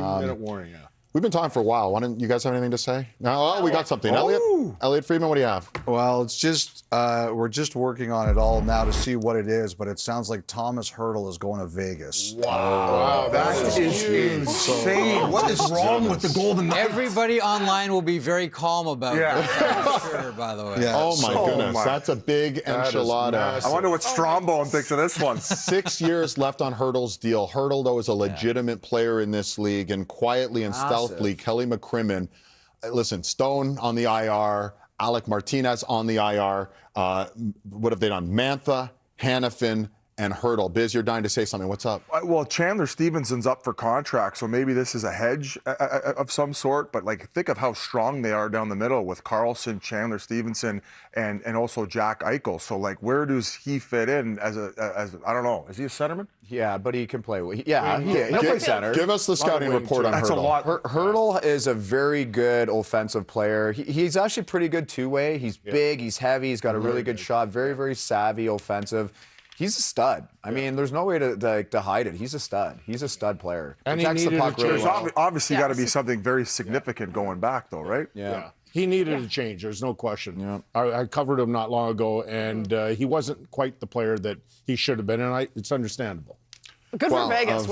2-minute warning, yeah. We've been talking for a while. Why don't you guys have anything to say? No, we got something. Elliot Friedman, what do you have? Well, it's just we're just working on it all now to see what it is, but it sounds like Tomas Hertl is going to Vegas. Wow, that is insane. What is wrong with the Golden Knights? Everybody online will be very calm about this. Sure, by the way. Yeah. Oh, my goodness. That's a big enchilada. I wonder what Strombone thinks of this one. 6 years left on Hertl's deal. Hertl, though, is a legitimate player in this league, and quietly and stealthily, Kelly McCrimmon, listen, Stone on the IR, Alec Martinez on the IR. What have they done? Mantha, Hanifin, and Hertl. Biz, you're dying to say something. What's up? Well, Chandler Stevenson's up for contract, so maybe this is a hedge of some sort. But like, think of how strong they are down the middle with Carlson, Chandler Stevenson, and also Jack Eichel. So like, where does he fit in as I don't know? Is he a centerman? Yeah, but he can play. Yeah, he'll play center. Give us the scouting report on That's Hertl. a lot. Hertl is a very good offensive player. He's actually pretty good two-way. He's big, he's heavy, he's got a really good shot, very, very savvy offensive. He's a stud. I mean, there's no way to hide it. He's a stud. He's a stud player. And Protects the puck really well. There's obviously got to be something very significant going back, though, right? Yeah. He needed a change. There's no question. Yeah. I covered him not long ago, and he wasn't quite the player that he should have been, and it's understandable. Good for Vegas.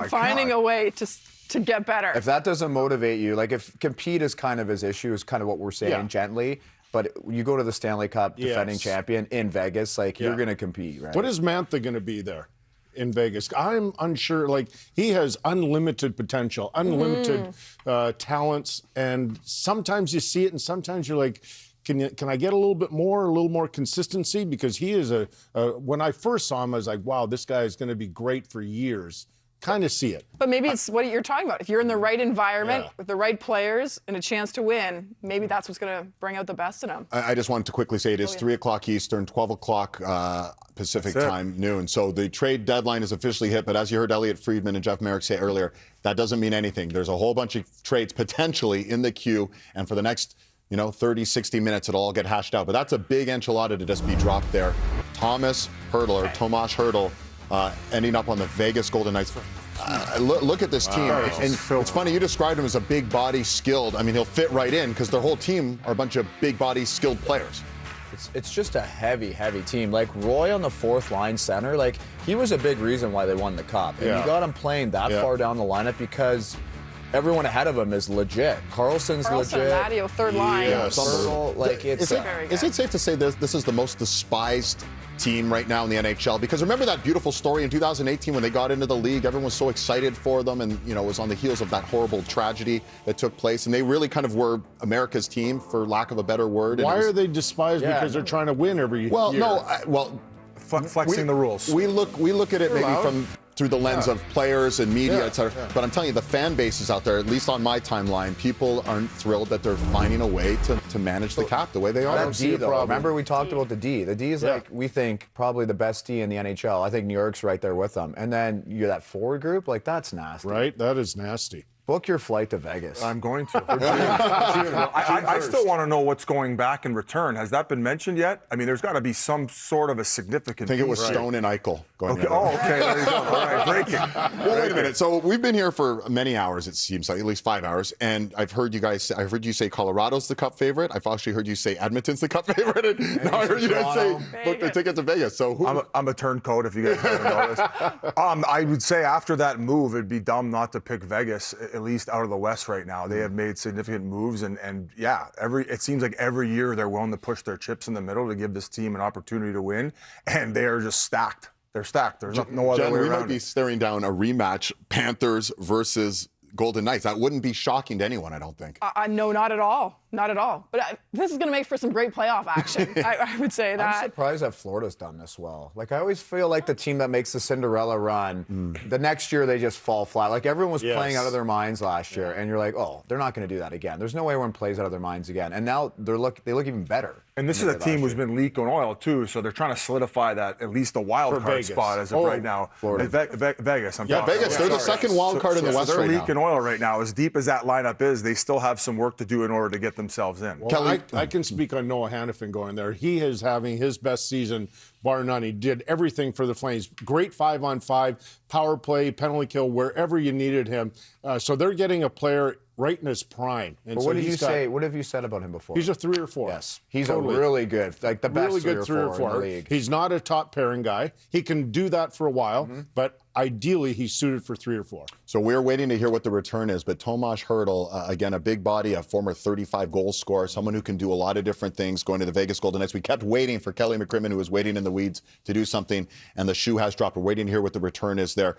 Finding a way to get better. If that doesn't motivate you, like if compete is kind of his issue, is kind of what we're saying gently. But you go to the Stanley Cup defending champion in Vegas, like you're going to compete, right? What is Mantha going to be there in Vegas? I'm unsure. Like, he has unlimited potential, unlimited talents, and sometimes you see it, and sometimes you're like, can I get a little bit more, a little more consistency? Because he is when I first saw him, I was like, wow, this guy is going to be great for years. Kind of see it. But maybe it's what you're talking about. If you're in the right environment with the right players and a chance to win, maybe that's what's going to bring out the best in them. I just wanted to quickly say it is 3 o'clock Eastern, 12 o'clock Pacific time, noon. So the trade deadline is officially hit, but as you heard Elliot Friedman and Jeff Merrick say earlier, that doesn't mean anything. There's a whole bunch of trades potentially in the queue, and for the next 30, 60 minutes, it'll all get hashed out. But that's a big enchilada to just be dropped there. Tomas Hertl, ending up on the Vegas Golden Knights. Look at this team. And it's funny, you described him as a big body, skilled. I mean, he'll fit right in because their whole team are a bunch of big body, skilled players. It's just a heavy, heavy team. Like Roy on the fourth line center, like he was a big reason why they won the Cup. And you got him playing that far down the lineup because everyone ahead of him is legit. Carlson's legit. Matteo, third line. Is it safe to say this is the most despised team right now in the NHL? Because remember that beautiful story in 2018 when they got into the league, everyone was so excited for them, and it was on the heels of that horrible tragedy that took place, and they really kind of were America's team, for lack of a better word. Why are they despised? Because they're trying to win every year. Flexing the rules. We look at it maybe through the lens of players and media, et cetera. But I'm telling you, the fan bases out there, at least on my timeline, people aren't thrilled that they're finding a way to manage the cap the way they are. That D, though. Remember we talked about the D. The D is like, we think, probably the best D in the NHL. I think New York's right there with them. And then you're that forward group, like that's nasty. Right? That is nasty. Book your flight to Vegas. I'm going to. I still want to know what's going back in return. Has that been mentioned yet? I mean, there's got to be some sort of a significant. I think it was Stone and Eichel going. Okay. Oh, okay. There you go. All right, breaking. Well, wait a minute. So we've been here for many hours. It seems like at least 5 hours, and I've heard you say Colorado's the Cup favorite. I've actually heard you say Edmonton's the Cup favorite, and now I heard you guys say book the ticket to Vegas. So I'm a turncoat, if you guys haven't noticed. I would say after that move, it'd be dumb not to pick Vegas, at least out of the West right now. They have made significant moves, and it seems like every year they're willing to push their chips in the middle to give this team an opportunity to win, and they are just stacked. They're stacked. There's no other way around. We might be staring down a rematch, Panthers versus Golden Knights. That wouldn't be shocking to anyone, I don't think. No, not at all. Not at all. But this is going to make for some great playoff action. I would say that. I'm surprised that Florida's done this well. Like, I always feel like the team that makes the Cinderella run, the next year they just fall flat. Like, everyone was playing out of their minds last year, and you're like, oh, they're not going to do that again. There's no way everyone plays out of their minds again. And now they look even better. And this is a team who's been leaking oil, too, so they're trying to solidify that, at least a wild card spot as of right now. Florida. Vegas, I'm talking Vegas. They're the second wild card in the West right now. They're leaking oil right now. As deep as that lineup is, they still have some work to do in order to get themselves in. Well, I can speak on Noah Hanifin going there. He is having his best season bar none. He did everything for the Flames. Great 5-on-5, power play, penalty kill, wherever you needed him. So they're getting a player right in his prime. And But so what did you say? What have you said about him before? He's a 3 or 4. Yes, he's Totally. a really good, like the best Really good 3 or 4 in the league. He's not a top pairing guy. He can do that for a while, but ideally he's suited for 3 or 4. So we're waiting to hear what the return is. But Tomas Hertl, again, a big body, a former 35-goal scorer, someone who can do a lot of different things going to the Vegas Golden Knights. We kept waiting for Kelly McCrimmon, who was waiting in the weeds, to do something, and the shoe has dropped. We're waiting to hear what the return is there.